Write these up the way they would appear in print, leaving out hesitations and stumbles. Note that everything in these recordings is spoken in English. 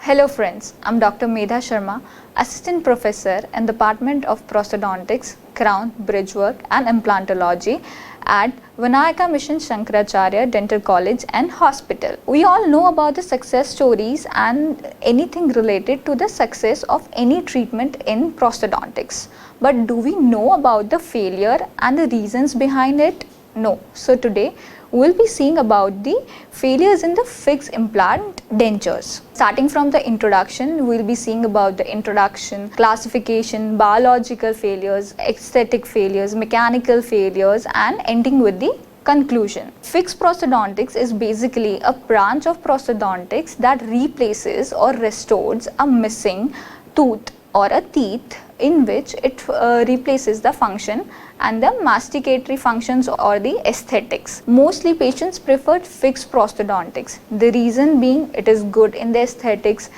Hello friends, I'm Dr. Medha Sharma, Assistant Professor in the Department of Prosthodontics, Crown, Bridgework and Implantology at Vinayaka Mission Shankaracharya Dental College and Hospital. We all know about the success stories and anything related to the success of any treatment in prosthodontics. But do we know about the failure and the reasons behind it? No. So today we'll be seeing about the failures in the fixed implant dentures. Starting from the introduction, we'll be seeing about the introduction, classification, biological failures, aesthetic failures, mechanical failures, and ending with the conclusion. Fixed prosthodontics is basically a branch of prosthodontics that replaces or restores a missing tooth or a teeth in which it replaces the function and the masticatory functions or the aesthetics. Mostly patients prefer fixed prosthodontics. The reason being it is good in the aesthetics,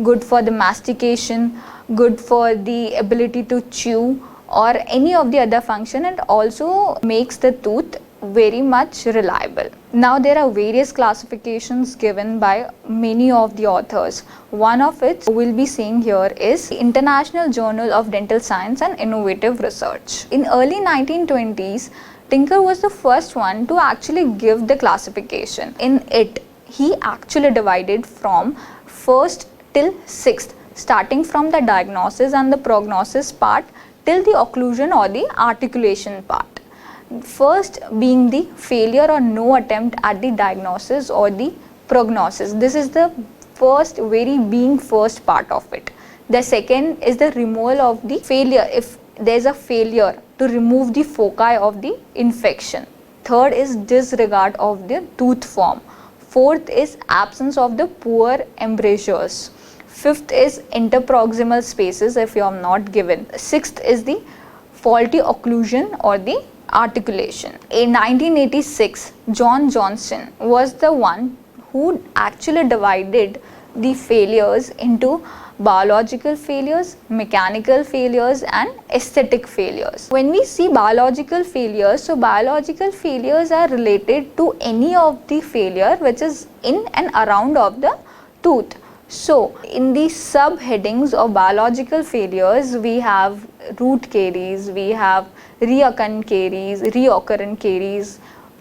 good for the mastication, good for the ability to chew or any of the other function, and also makes the tooth very much reliable. Now there are various classifications given by many of the authors. One of which we'll be seeing here is the International Journal of Dental Science and Innovative Research. In early 1920s, Tinker was the first one to actually give the classification. In it, he actually divided from 1st till 6th, starting from the diagnosis and the prognosis part till the occlusion or the articulation part. First being the failure or no attempt at the diagnosis or the prognosis. This is the first part of it. The second is the removal of the failure, if there is a failure to remove the foci of the infection. Third is disregard of the tooth form. Fourth is absence of the poor embrasures. Fifth is interproximal spaces if you are not given. Sixth is the faulty occlusion or the articulation. In 1986, John Johnston was the one who actually divided the failures into biological failures, mechanical failures and aesthetic failures. When we see biological failures, so biological failures are related to any of the failure which is in and around of the tooth. So in the subheadings of biological failures, we have root caries, we have recurrent caries,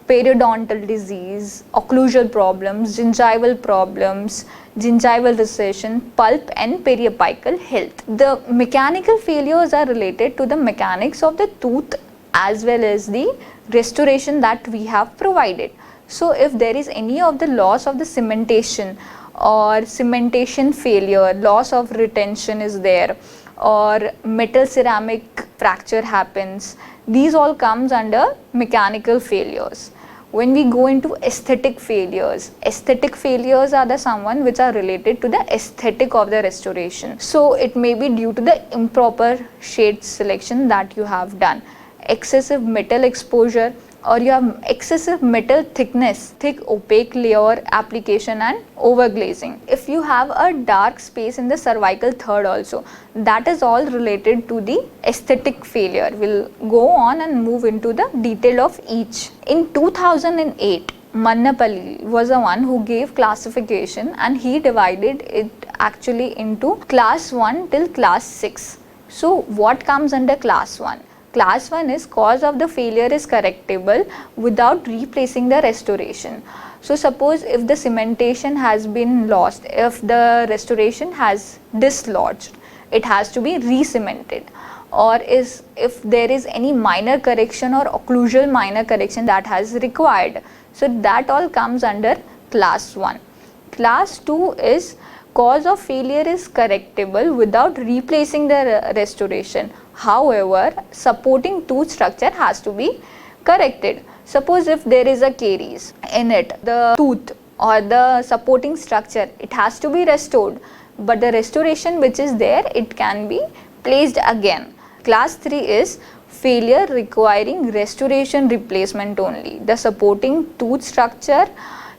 periodontal disease, occlusal problems, gingival recession, pulp and periapical health. The mechanical failures are related to the mechanics of the tooth as well as the restoration that we have provided. So if there is any of the loss of the cementation or cementation failure, loss of retention is there, or metal ceramic fracture happens, these all comes under mechanical failures. When we go into aesthetic failures are the someone which are related to the aesthetic of the restoration. So it may be due to the improper shade selection that you have done, excessive metal exposure, or you have excessive metal thickness, thick opaque layer application and overglazing. If you have a dark space in the cervical third also, that is all related to the aesthetic failure. We'll go on and move into the detail of each. In 2008, Mannapalli was the one who gave classification and he divided it actually into class 1 till class 6. So what comes under class 1? Class 1 is cause of the failure is correctable without replacing the restoration. So suppose if the cementation has been lost, if the restoration has dislodged, it has to be re-cemented, or if there is any minor correction or occlusal minor correction that has required. So that all comes under class 1. Class 2 is cause of failure is correctable without replacing the restoration. However, supporting tooth structure has to be corrected. Suppose if there is a caries in it, the tooth or the supporting structure, it has to be restored, but the restoration which is there, it can be placed again. Class 3 is failure requiring restoration replacement only. The supporting tooth structure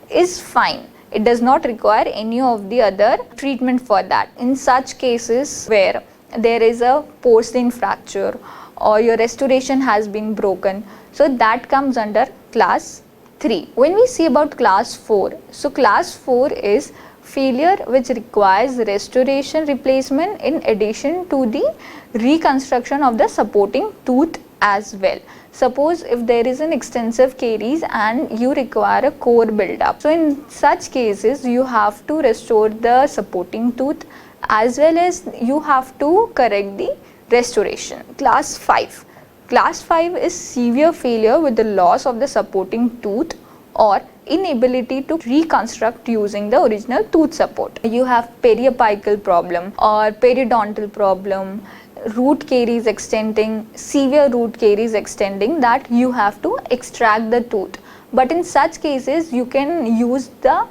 is fine. It does not require any of the other treatment for that. In such cases where there is a porcelain fracture or your restoration has been broken, so that comes under class 3. When we see about class 4, so class 4 is failure which requires restoration replacement in addition to the reconstruction of the supporting tooth as well. Suppose if there is an extensive caries and you require a core build-up. So in such cases you have to restore the supporting tooth as well as you have to correct the restoration. Class 5. Class 5 is severe failure with the loss of the supporting tooth or inability to reconstruct using the original tooth support. You have periapical problem or periodontal problem, root caries extending, severe root caries extending, that you have to extract the tooth. But in such cases you can use the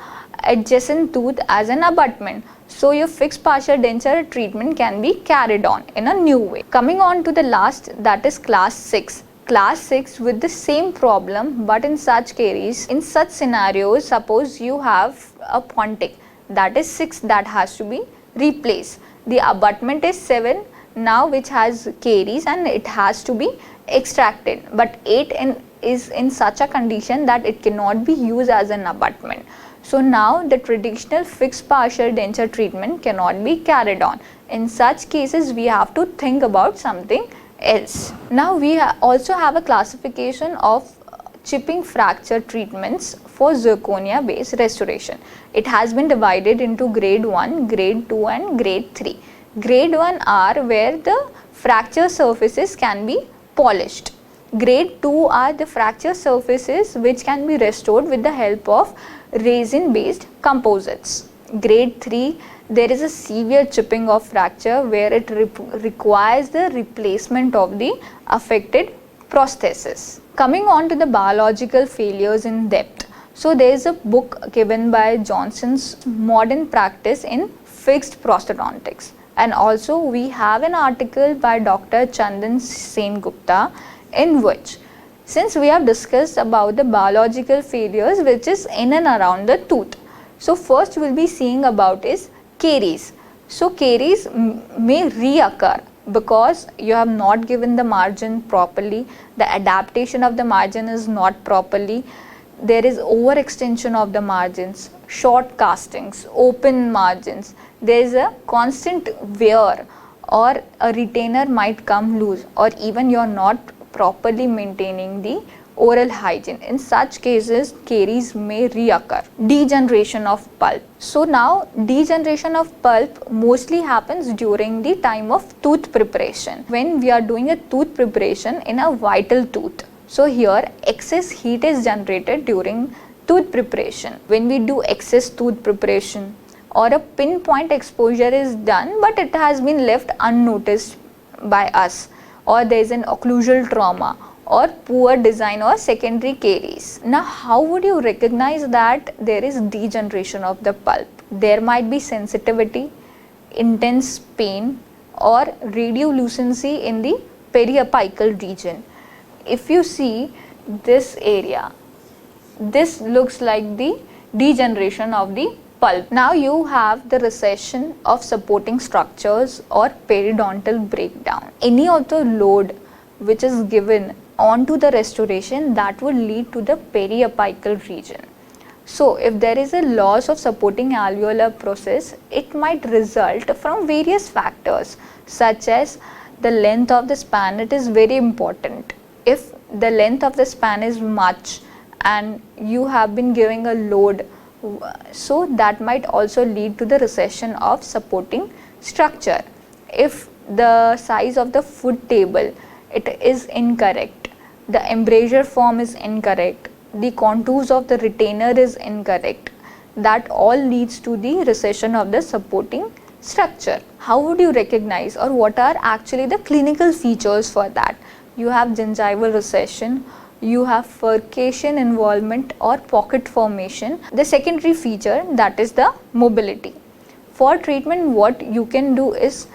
adjacent tooth as an abutment. So your fixed partial denture treatment can be carried on in a new way. Coming on to the last, that is class 6. Class 6 with the same problem, but in such caries, in such scenarios, suppose you have a pontic that is 6 that has to be replaced. The abutment is 7 now which has caries and it has to be extracted, but 8 is in such a condition that it cannot be used as an abutment. So now the traditional fixed partial denture treatment cannot be carried on. In such cases we have to think about something else. Now we also have a classification of chipping fracture treatments for zirconia based restoration. It has been divided into grade 1, grade 2 and grade 3. Grade 1 are where the fracture surfaces can be polished. Grade 2 are the fracture surfaces which can be restored with the help of resin based composites. Grade 3, there is a severe chipping of fracture where it requires the replacement of the affected prosthesis. Coming on to the biological failures in depth. So there is a book given by Johnson's Modern Practice in Fixed Prosthodontics, and also we have an article by Dr. Chandan Sengupta in which, since we have discussed about the biological failures which is in and around the tooth. So first we will be seeing about is caries. So caries may reoccur because you have not given the margin properly, the adaptation of the margin is not properly, there is overextension of the margins, short castings, open margins, there is a constant wear or a retainer might come loose, or even you are not properly maintaining the oral hygiene. In such cases caries may reoccur. Degeneration of pulp. So now degeneration of pulp mostly happens during the time of tooth preparation, when we are doing a tooth preparation in a vital tooth. So here excess heat is generated during tooth preparation. When we do excess tooth preparation or a pinpoint exposure is done but it has been left unnoticed by us, or there is an occlusal trauma or poor design or secondary caries. Now how would you recognize that there is degeneration of the pulp? There might be sensitivity, intense pain or radiolucency in the periapical region. If you see this area, this looks like the degeneration of the pulp. Now you have the recession of supporting structures or periodontal breakdown. Any of the load which is given onto the restoration, that would lead to the periapical region. So if there is a loss of supporting alveolar process, it might result from various factors such as the length of the span. It is very important. If the length of the span is much and you have been giving a load, so that might also lead to the recession of supporting structure. If the size of the foot table, it is incorrect, the embrasure form is incorrect, the contours of the retainer is incorrect, that all leads to the recession of the supporting structure. How would you recognize, or what are actually the clinical features for that? You have gingival recession, you have furcation involvement or pocket formation. The secondary feature, that is the mobility. For treatment, what you can do is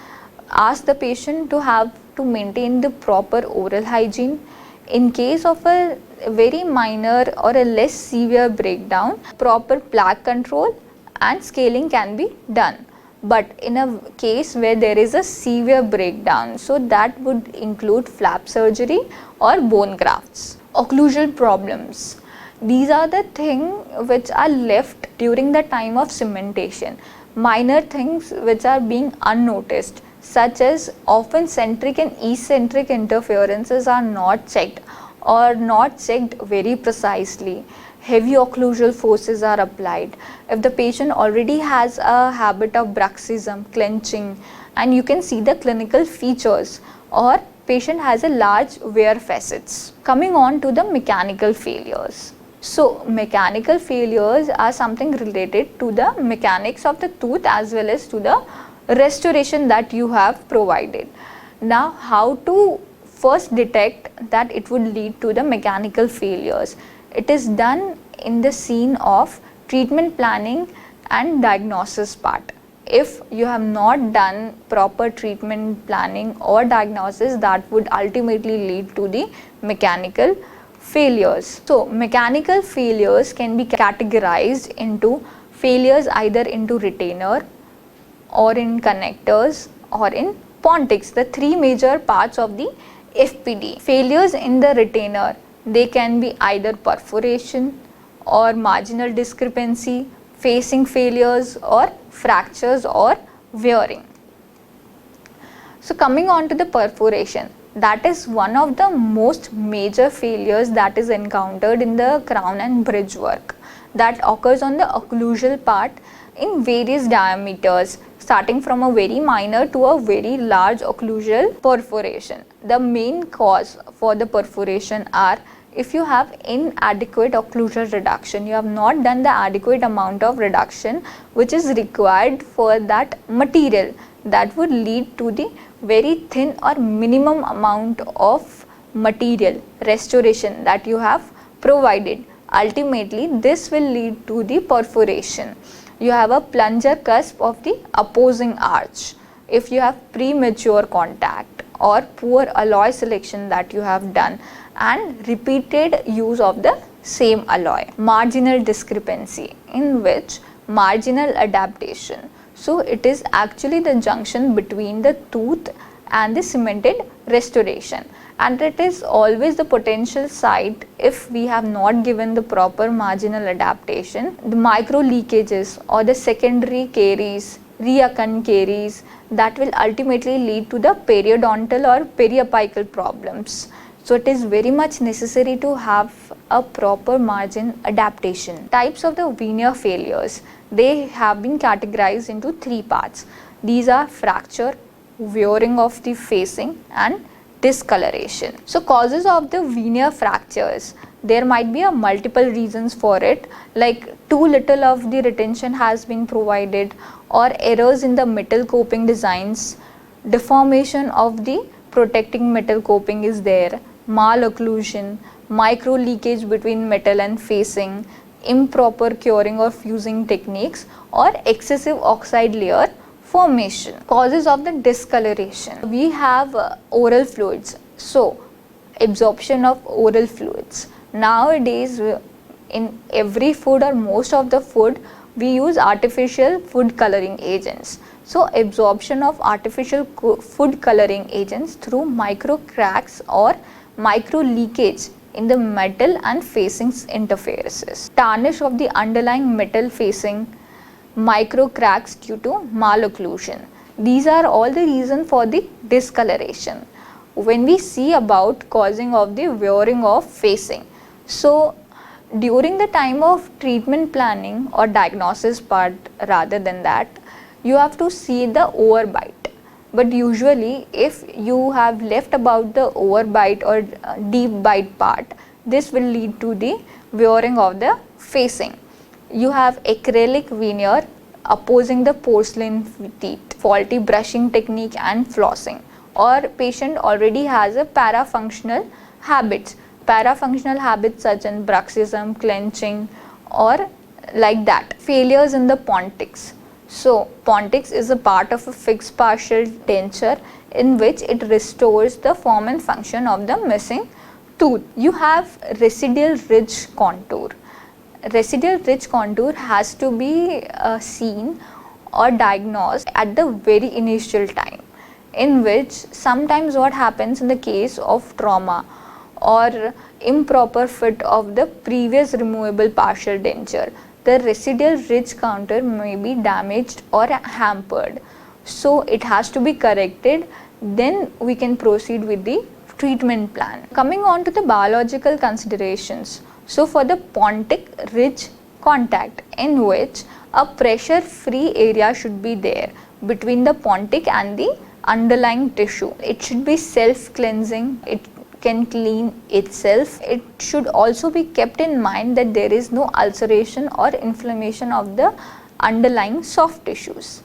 ask the patient to have to maintain the proper oral hygiene. In case of a very minor or a less severe breakdown, proper plaque control and scaling can be done. But in a case where there is a severe breakdown, so that would include flap surgery or bone grafts. Occlusal problems. These are the things which are left during the time of cementation. Minor things which are being unnoticed, such as often centric and eccentric interferences are not checked or not checked very precisely. Heavy occlusal forces are applied. If the patient already has a habit of bruxism, clenching, and you can see the clinical features, or patient has a large wear facets. Coming on to the mechanical failures. So mechanical failures are something related to the mechanics of the tooth as well as to the restoration that you have provided. Now, how to first detect that it would lead to the mechanical failures? It is done in the scene of treatment planning and diagnosis part. If you have not done proper treatment planning or diagnosis, that would ultimately lead to the mechanical failures. So mechanical failures can be categorized into failures either into retainer or in connectors or in pontics, the three major parts of the FPD. Failures in the retainer, they can be either perforation or marginal discrepancy, facing failures or fractures or wearing. So coming on to the perforation, that is one of the most major failures that is encountered in the crown and bridge work, that occurs on the occlusal part in various diameters, starting from a very minor to a very large occlusal perforation. The main cause for the perforation are if you have inadequate occlusal reduction, you have not done the adequate amount of reduction which is required for that material, that would lead to the very thin or minimum amount of material restoration that you have provided. Ultimately, this will lead to the perforation. You have a plunger cusp of the opposing arch. If you have premature contact or poor alloy selection that you have done and repeated use of the same alloy. Marginal discrepancy, in which marginal adaptation. So it is actually the junction between the tooth and the cemented restoration, and it is always the potential site if we have not given the proper marginal adaptation. The micro leakages or the secondary caries, reoccurrent caries, that will ultimately lead to the periodontal or periapical problems. So it is very much necessary to have a proper margin adaptation. Types of the veneer failures, they have been categorized into three parts. These are fracture, wearing of the facing and discoloration. So causes of the veneer fractures, there might be a multiple reasons for it, like too little of the retention has been provided, or errors in the metal coping designs, deformation of the protecting metal coping is there, malocclusion, micro leakage between metal and facing, improper curing or fusing techniques, or excessive oxide layer formation. Causes of the discoloration, we have oral fluids. So absorption of oral fluids, nowadays in every food or most of the food we use artificial food coloring agents. So absorption of artificial food coloring agents through micro cracks or micro leakage in the metal and facings interfaces. Tarnish of the underlying metal facing, micro cracks due to malocclusion. These are all the reasons for the discoloration. When we see about causing of the wearing of facing, so during the time of treatment planning or diagnosis part, rather than that, you have to see the overbite. But usually if you have left about the overbite or deep bite part, this will lead to the wearing of the facing. You have acrylic veneer opposing the porcelain teeth, faulty brushing technique and flossing, or patient already has a parafunctional habits such as bruxism, clenching, or like that. Failures in the pontics. So pontics is a part of a fixed partial denture in which it restores the form and function of the missing tooth. You have residual ridge contour. Residual ridge contour has to be seen or diagnosed at the very initial time, in which sometimes what happens in the case of trauma or improper fit of the previous removable partial denture, the residual ridge counter may be damaged or hampered. So it has to be corrected, then we can proceed with the treatment plan. Coming on to the biological considerations. So for the pontic ridge contact, in which a pressure free area should be there between the pontic and the underlying tissue. It should be self cleansing, it can clean itself. It should also be kept in mind that there is no ulceration or inflammation of the underlying soft tissues.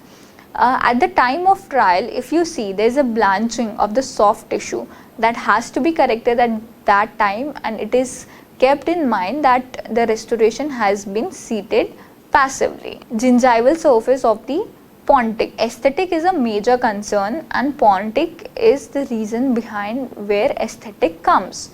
At the time of trial, if you see, there is a blanching of the soft tissue that has to be corrected at that time, and it is kept in mind that the restoration has been seated passively. Gingival surface of the pontic. Aesthetic is a major concern, and pontic is the reason behind where aesthetic comes,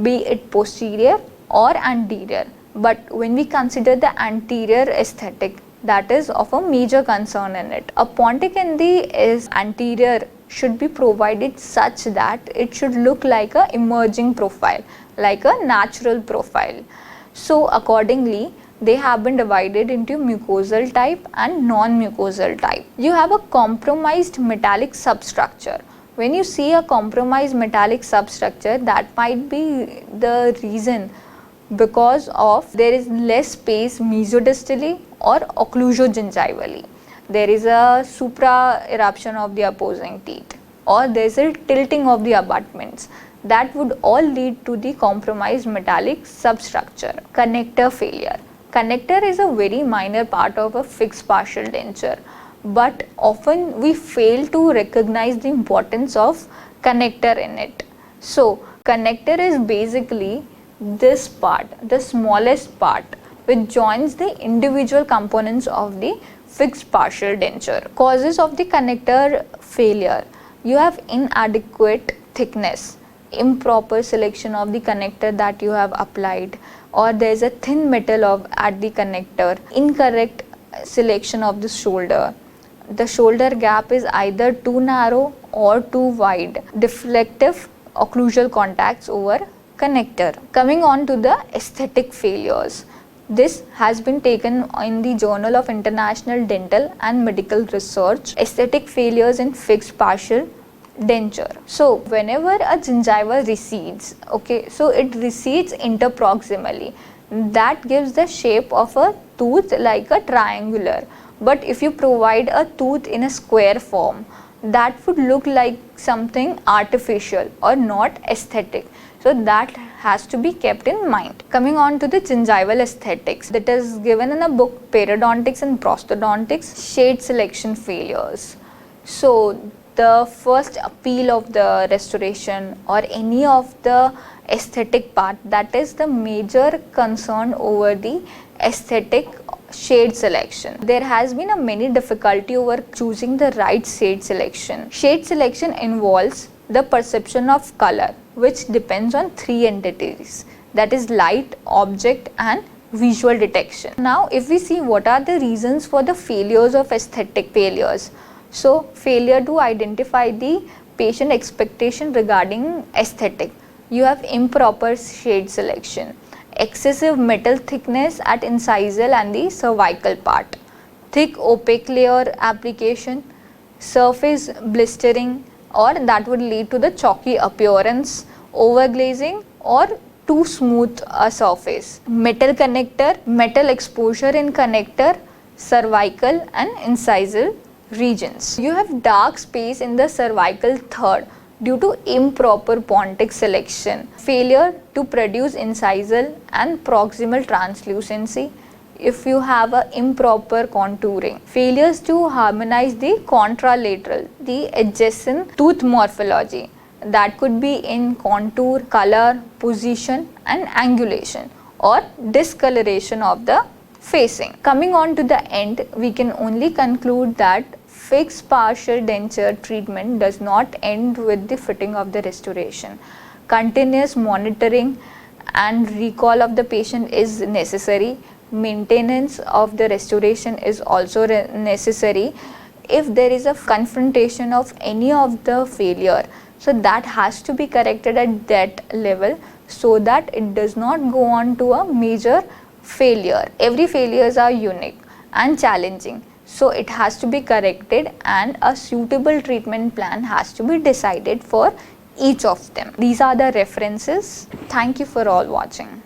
be it posterior or anterior. But when we consider the anterior aesthetic, that is of a major concern in it. A pontic in the anterior should be provided such that it should look like a emerging profile, like a natural profile. So accordingly, they have been divided into mucosal type and non-mucosal type. You have a compromised metallic substructure. When you see a compromised metallic substructure, that might be the reason because of there is less space mesodistally or occlusogingivally. There is a supra eruption of the opposing teeth, or there is a tilting of the abutments. That would all lead to the compromised metallic substructure. Connector failure. Connector is a very minor part of a fixed partial denture, but often we fail to recognize the importance of connector in it. So connector is basically this part, the smallest part, which joins the individual components of the fixed partial denture. Causes of the connector failure. You have inadequate thickness, improper selection of the connector that you have applied, or there is a thin metal at the connector, incorrect selection of the shoulder. The shoulder gap is either too narrow or too wide. Deflective occlusal contacts over connector. Coming on to the aesthetic failures. This has been taken in the Journal of International Dental and Medical Research, aesthetic failures in fixed partial denture. So whenever a gingiva recedes, okay, so it recedes interproximally. That gives the shape of a tooth like a triangular. But if you provide a tooth in a square form, that would look like something artificial or not aesthetic. So that has to be kept in mind. Coming on to the gingival aesthetics, that is given in a book Periodontics and Prosthodontics, shade selection failures. So the first appeal of the restoration or any of the aesthetic part, that is the major concern over the aesthetic shade selection. There has been a many difficulty over choosing the right shade selection. Shade selection involves the perception of color, which depends on three entities, that is light, object and visual detection. Now if we see what are the reasons for the failures of aesthetic failures. So failure to identify the patient expectation regarding aesthetic. You have improper shade selection, excessive metal thickness at incisal and the cervical part, thick opaque layer application, surface blistering, or that would lead to the chalky appearance, overglazing or too smooth a surface, metal connector, metal exposure in connector, cervical and incisal regions. You have dark space in the cervical third due to improper pontic selection, failure to produce incisal and proximal translucency. If you have a improper contouring, failures to harmonize the contralateral, the adjacent tooth morphology, that could be in contour, color, position and angulation, or discoloration of the facing. Coming on to the end, we can only conclude that fixed partial denture treatment does not end with the fitting of the restoration. Continuous monitoring and recall of the patient is necessary. Maintenance of the restoration is also necessary. If there is a confrontation of any of the failure, So that has to be corrected at that level so that it does not go on to a major failure. Every failures are unique and challenging. So it has to be corrected and a suitable treatment plan has to be decided for each of them. These are the references. Thank you for all watching.